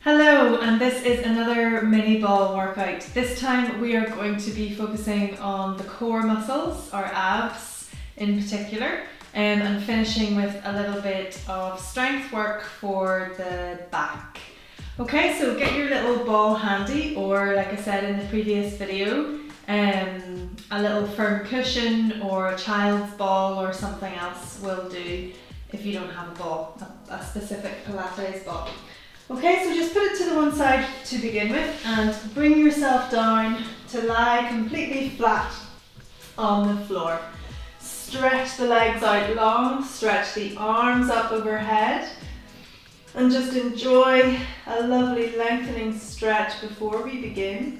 Hello, and this is another mini ball workout. This time we are going to be focusing on the core muscles, our abs in particular, and finishing with a little bit of strength work for the back. Okay, so get your little ball handy, or like I said in the previous video, a little firm cushion or a child's ball or something else will do if you don't have a ball, a specific Pilates ball. Okay, so just put it to the one side to begin with and bring yourself down to lie completely flat on the floor. Stretch the legs out long, stretch the arms up overhead, and just enjoy a lovely lengthening stretch before we begin.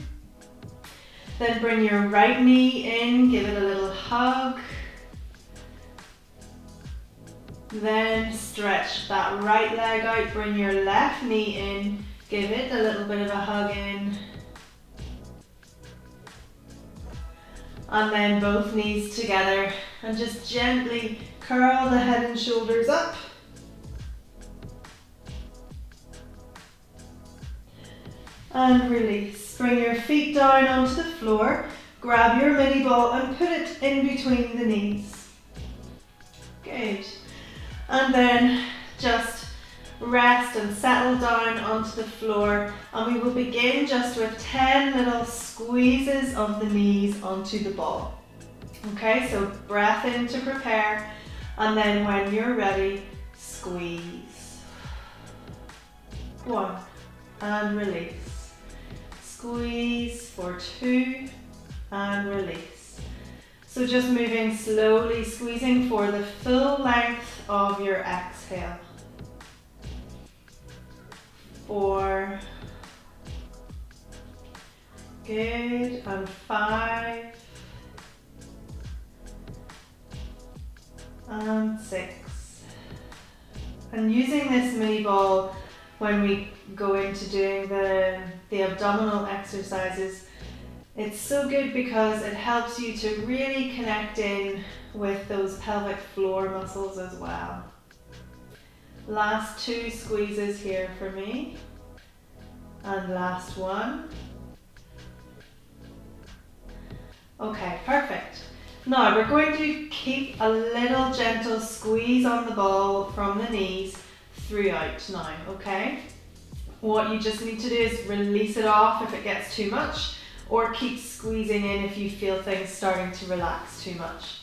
Then bring your right knee in, give it a little hug. Then stretch that right leg out, bring your left knee in, give it a little bit of a hug in. And then both knees together and just gently curl the head and shoulders up. And release. Bring your feet down onto the floor, grab your mini ball and put it in between the knees. Good. And then just rest and settle down onto the floor, and we will begin just with 10 little squeezes of the knees onto the ball. Okay, so breath in to prepare, and then when you're ready, squeeze. 1, and release. Squeeze for 2, and release. So just moving slowly, squeezing for the full length of your exhale. 4. Good, and 5. And 6. And using this mini ball when we go into doing the abdominal exercises, it's so good because it helps you to really connect in with those pelvic floor muscles as well. Last 2 squeezes here for me. And last 1. Okay, perfect. Now we're going to keep a little gentle squeeze on the ball from the knees throughout now, okay? What you just need to do is release it off if it gets too much, or keep squeezing in if you feel things starting to relax too much.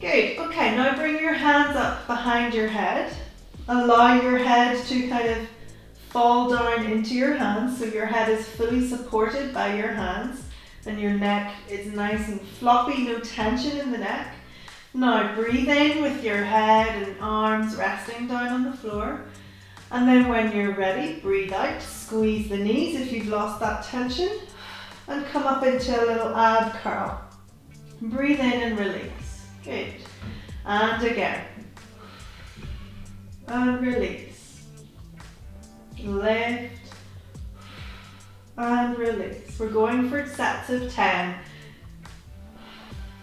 Good, okay, now bring your hands up behind your head. Allow your head to kind of fall down into your hands, so your head is fully supported by your hands and your neck is nice and floppy, no tension in the neck. Now breathe in with your head and arms resting down on the floor. And then when you're ready, breathe out, squeeze the knees if you've lost that tension, and come up into a little ab curl. Breathe in and release. Good. And again. And release. Lift. And release. We're going for sets of 10.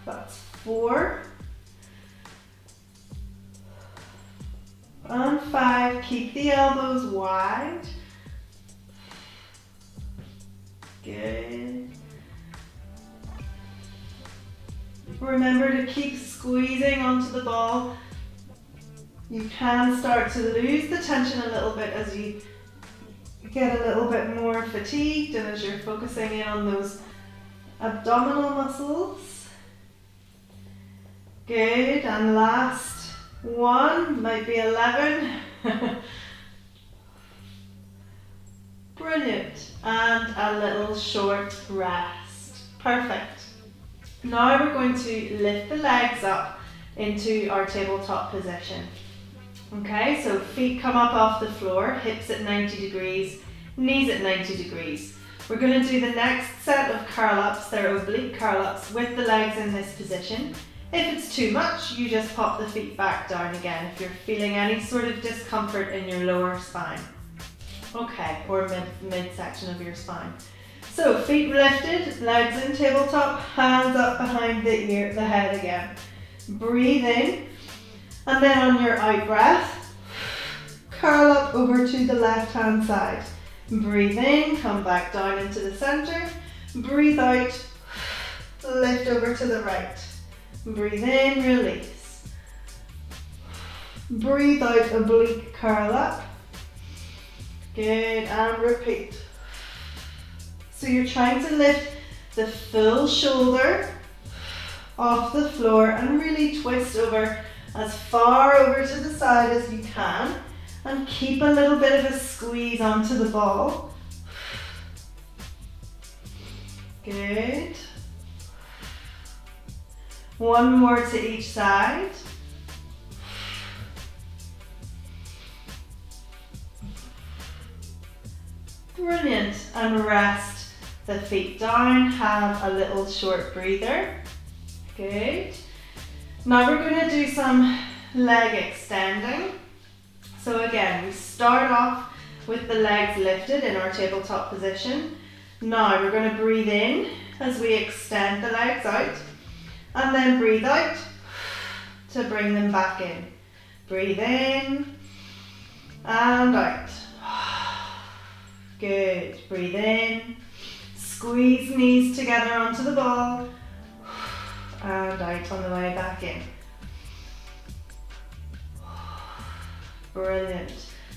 That's 4. And 5. Keep the elbows wide. Good. Remember to keep squeezing onto the ball. You can start to lose the tension a little bit as you get a little bit more fatigued and as you're focusing in on those abdominal muscles. Good, and last 1, might be 11. Brilliant. And a little short rest. Perfect. Now we're going to lift the legs up into our tabletop position. Okay, so feet come up off the floor, hips at 90 degrees, knees at 90 degrees. We're going to do the next set of curl-ups, they're oblique curl-ups, with the legs in this position. If it's too much, you just pop the feet back down again if you're feeling any sort of discomfort in your lower spine. Okay, or midsection of your spine. So feet lifted, legs in tabletop, hands up behind the head again. Breathe in, and then on your out breath, curl up over to the left hand side. Breathe in, come back down into the center. Breathe out, lift over to the right. Breathe in, release. Breathe out, oblique curl up. Good, and repeat. So you're trying to lift the full shoulder off the floor and really twist over as far over to the side as you can, and keep a little bit of a squeeze onto the ball. Good. One more to each side. Brilliant. And rest the feet down, have a little short breather. Good. Now we're going to do some leg extending. So again, we start off with the legs lifted in our tabletop position. Now we're going to breathe in as we extend the legs out, and then breathe out to bring them back in. Breathe in and out. Good. Breathe in. Squeeze knees together onto the ball. And out on the way back in. Brilliant.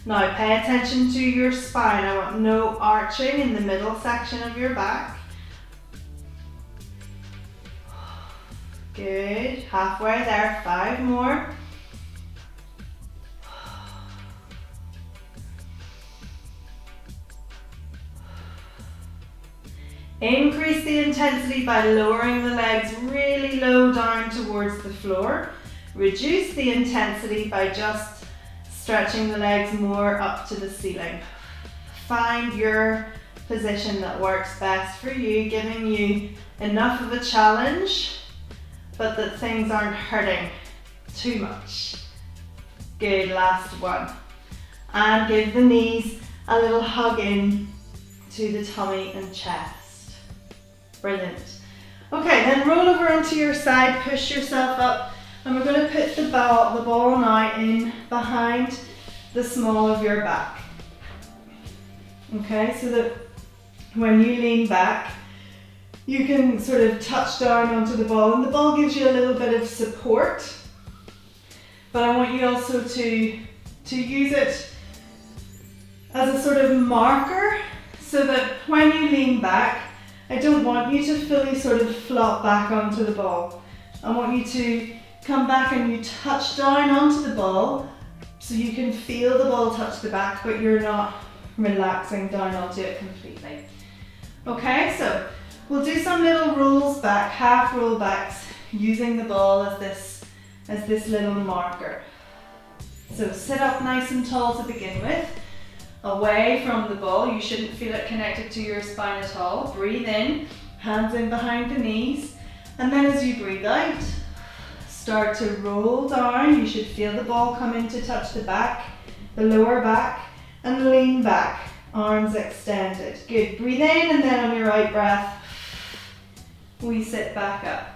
Now pay attention to your spine. I want no arching in the middle section of your back. Good. Halfway there. 5 more. Increase the intensity by lowering the legs really low down towards the floor. Reduce the intensity by just stretching the legs more up to the ceiling. Find your position that works best for you, giving you enough of a challenge, but that things aren't hurting too much. Good, last one. And give the knees a little hug in to the tummy and chest. Brilliant. Okay, then roll over onto your side, push yourself up, and we're going to put the ball now in behind the small of your back. Okay, so that when you lean back, you can sort of touch down onto the ball, and the ball gives you a little bit of support, but I want you also to use it as a sort of marker, so that when you lean back, I don't want you to fully sort of flop back onto the ball. I want you to come back and you touch down onto the ball so you can feel the ball touch the back, but you're not relaxing down onto it completely. Okay, so we'll do some little rolls back, half roll backs, using the ball as this little marker. So sit up nice and tall to begin with. Away from the ball, you shouldn't feel it connected to your spine at all. Breathe in, hands in behind the knees, and then as you breathe out, start to roll down. You should feel the ball come in to touch the back, the lower back, and lean back, arms extended. Good, breathe in, and then on your out breath, we sit back up.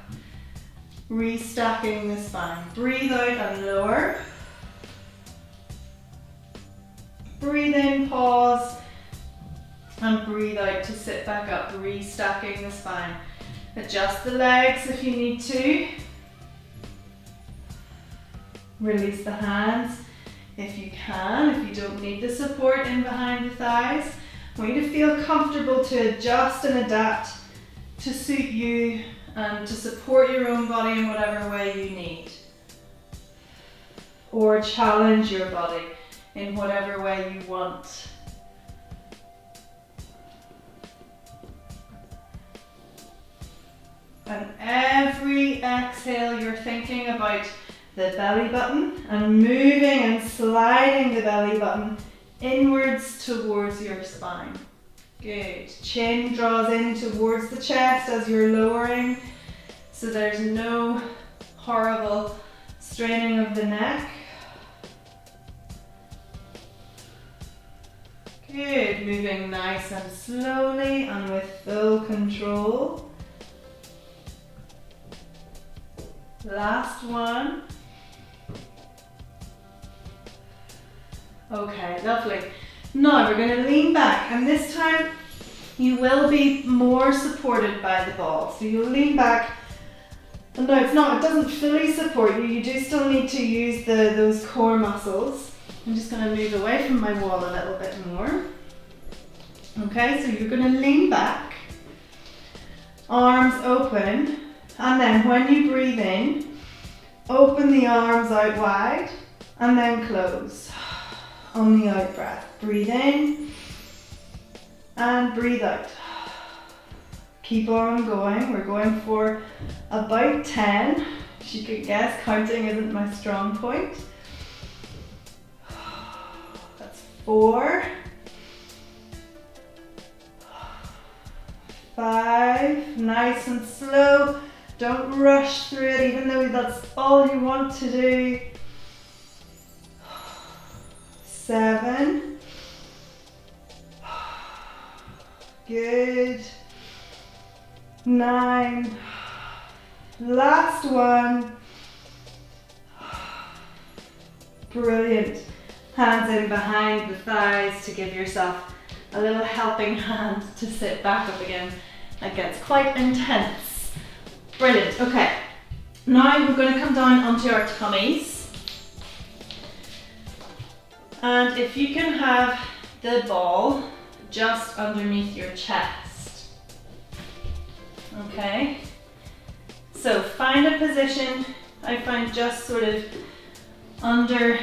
Restacking the spine. Breathe out and lower. Breathe in, pause, and breathe out to sit back up, restacking the spine. Adjust the legs if you need to. Release the hands if you can, if you don't need the support in behind the thighs. I want you to feel comfortable to adjust and adapt to suit you and to support your own body in whatever way you need. Or challenge your body in whatever way you want. And every exhale, you're thinking about the belly button and moving and sliding the belly button inwards towards your spine. Good. Chin draws in towards the chest as you're lowering, so there's no horrible straining of the neck. Good, moving nice and slowly and with full control. Last one. Okay, lovely. Now we're going to lean back, and this time you will be more supported by the ball. So you'll lean back. And no, it doesn't fully support you. You do still need to use those core muscles. I'm just going to move away from my wall a little bit more. Okay, so you're going to lean back, arms open, and then when you breathe in, open the arms out wide, and then close on the out breath. Breathe in, and breathe out. Keep on going. We're going for about 10. As you can guess, counting isn't my strong point. That's 4, 5, nice and slow. Don't rush through it, even though that's all you want to do. 7. Good. 9. Last one. Brilliant. Hands in behind the thighs to give yourself a little helping hand to sit back up again. That gets quite intense. Brilliant. Okay. Now we're going to come down onto our tummies. And if you can have the ball just underneath your chest. Okay. So find a position. I find just sort of under,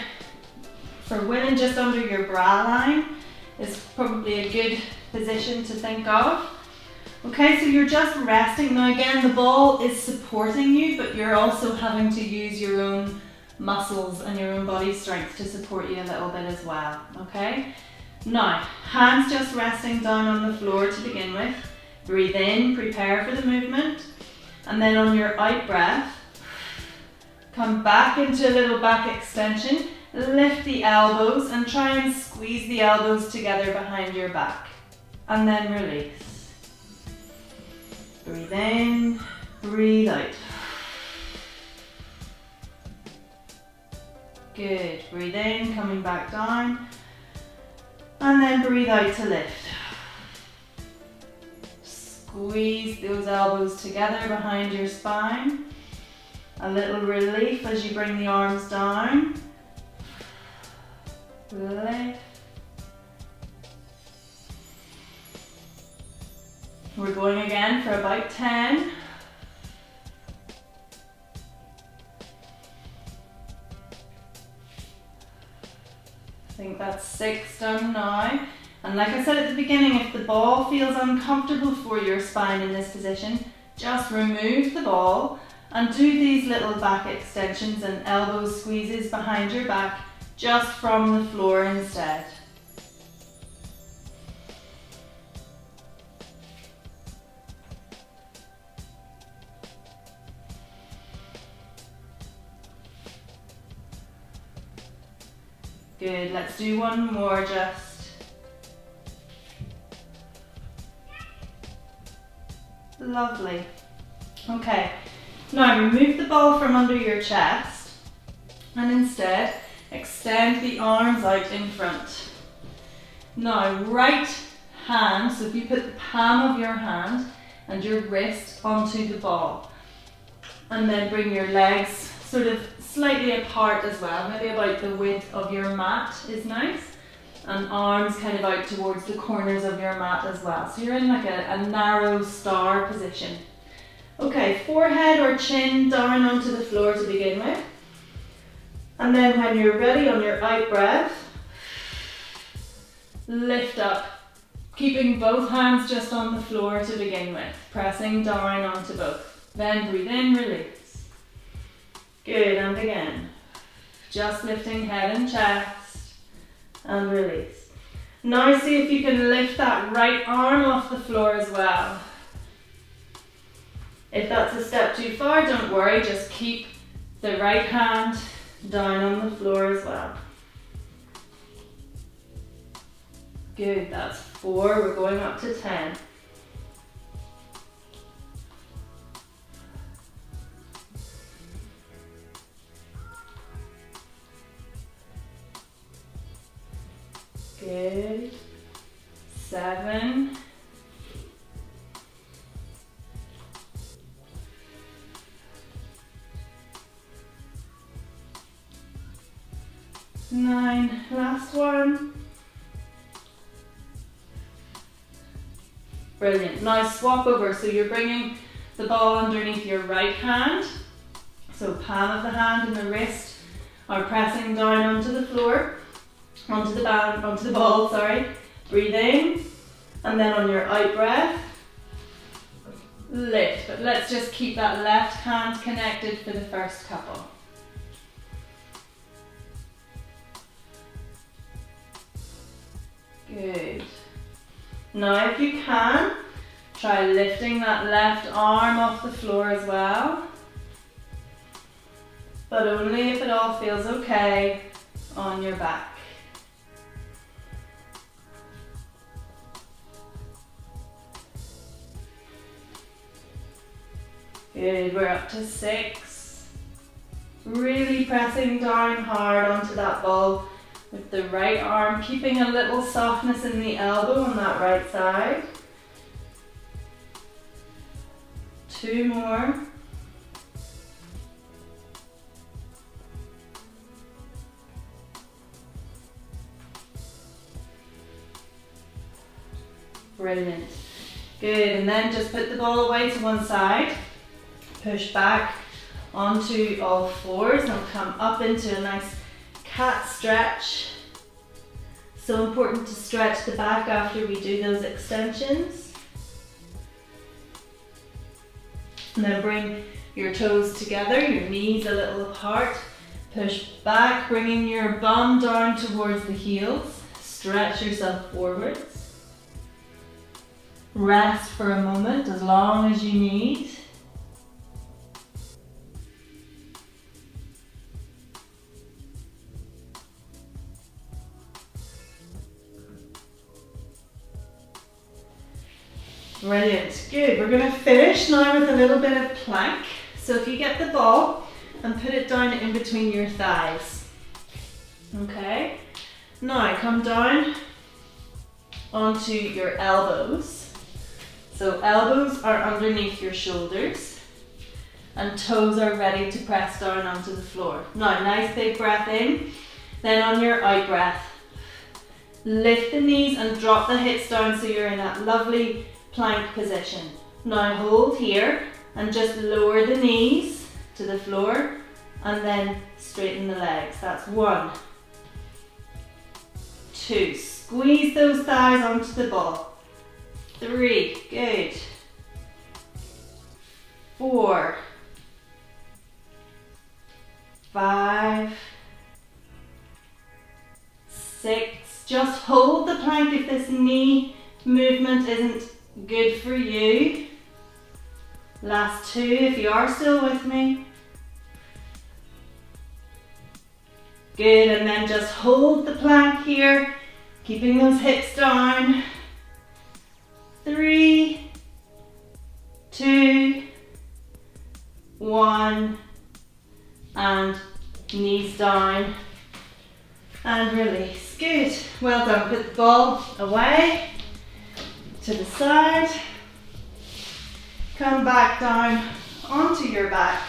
for women, just under your bra line is probably a good position to think of. Okay, so you're just resting. Now again, the ball is supporting you, but you're also having to use your own muscles and your own body strength to support you a little bit as well, okay? Now, hands just resting down on the floor to begin with. Breathe in, prepare for the movement. And then on your out breath, come back into a little back extension. Lift the elbows and try and squeeze the elbows together behind your back. And then release. Breathe in, breathe out. Good. Breathe in, coming back down. And then breathe out to lift. Squeeze those elbows together behind your spine. A little relief as you bring the arms down. Lift. We're going again for about 10. I think that's 6 done now. And like I said at the beginning, if the ball feels uncomfortable for your spine in this position, just remove the ball and do these little back extensions and elbow squeezes behind your back just from the floor instead. Good, let's do one more just. Lovely. Okay, now remove the ball from under your chest and instead extend the arms out in front. Now right hand, so if you put the palm of your hand and your wrist onto the ball and then bring your legs sort of slightly apart as well, maybe about the width of your mat is nice, and arms kind of out towards the corners of your mat as well. So you're in like a narrow star position. Okay, forehead or chin down onto the floor to begin with. And then when you're ready on your out breath, lift up, keeping both hands just on the floor to begin with, pressing down onto both. Then breathe in, release. Good, and again. Just lifting head and chest, and release. Now see if you can lift that right arm off the floor as well. If that's a step too far, don't worry, just keep the right hand down on the floor as well. Good, that's 4, we're going up to 10. Good. 7. 9. Last one. Brilliant. Now swap over. So you're bringing the ball underneath your right hand. So palm of the hand and the wrist are pressing down onto the floor, onto the ball, sorry. Breathe in, and then on your out breath, lift. But let's just keep that left hand connected for the first couple. Good. Now if you can, try lifting that left arm off the floor as well. But only if it all feels okay on your back. Good, we're up to 6. Really pressing down hard onto that ball with the right arm, keeping a little softness in the elbow on that right side. 2 more. Brilliant. Good, and then just put the ball away to one side. Push back onto all fours and come up into a nice cat stretch. So important to stretch the back after we do those extensions. And then bring your toes together, your knees a little apart. Push back, bringing your bum down towards the heels. Stretch yourself forwards. Rest for a moment, as long as you need. Brilliant, good. We're going to finish now with a little bit of plank. So if you get the ball and put it down in between your thighs. Okay, now come down onto your elbows. So elbows are underneath your shoulders and toes are ready to press down onto the floor. Now, nice big breath in, then on your out breath, lift the knees and drop the hips down so you're in that lovely plank position. Now hold here and just lower the knees to the floor and then straighten the legs. That's 1, 2, squeeze those thighs onto the ball. 3, good. 4, 5, 6. Just hold the plank if this knee movement isn't good for you. Last 2 if you are still with me. Good, and then just hold the plank here, keeping those hips down. 3, 2, 1, and knees down and release. Good, well done. Put the ball away to the side. Come back down onto your back.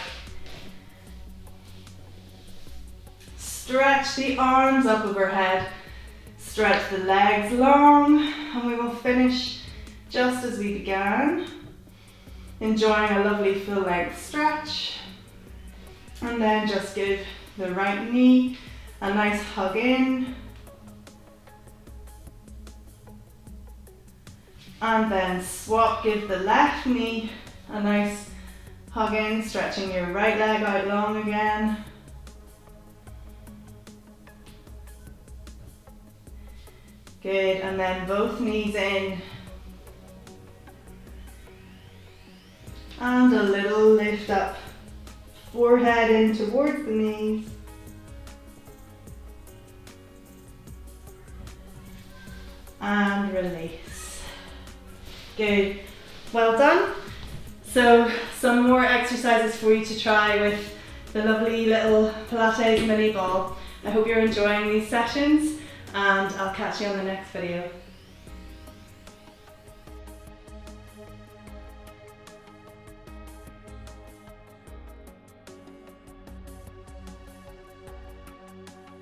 Stretch the arms up overhead. Stretch the legs long, and we will finish just as we began, enjoying a lovely full length stretch, and then just give the right knee a nice hug in, and then swap, give the left knee a nice hug in, stretching your right leg out long again. Good, and then both knees in. And a little lift up, forehead in towards the knees. And release. Good, well done. So some more exercises for you to try with the lovely little Pilates mini ball. I hope you're enjoying these sessions. and I'll catch you on the next video.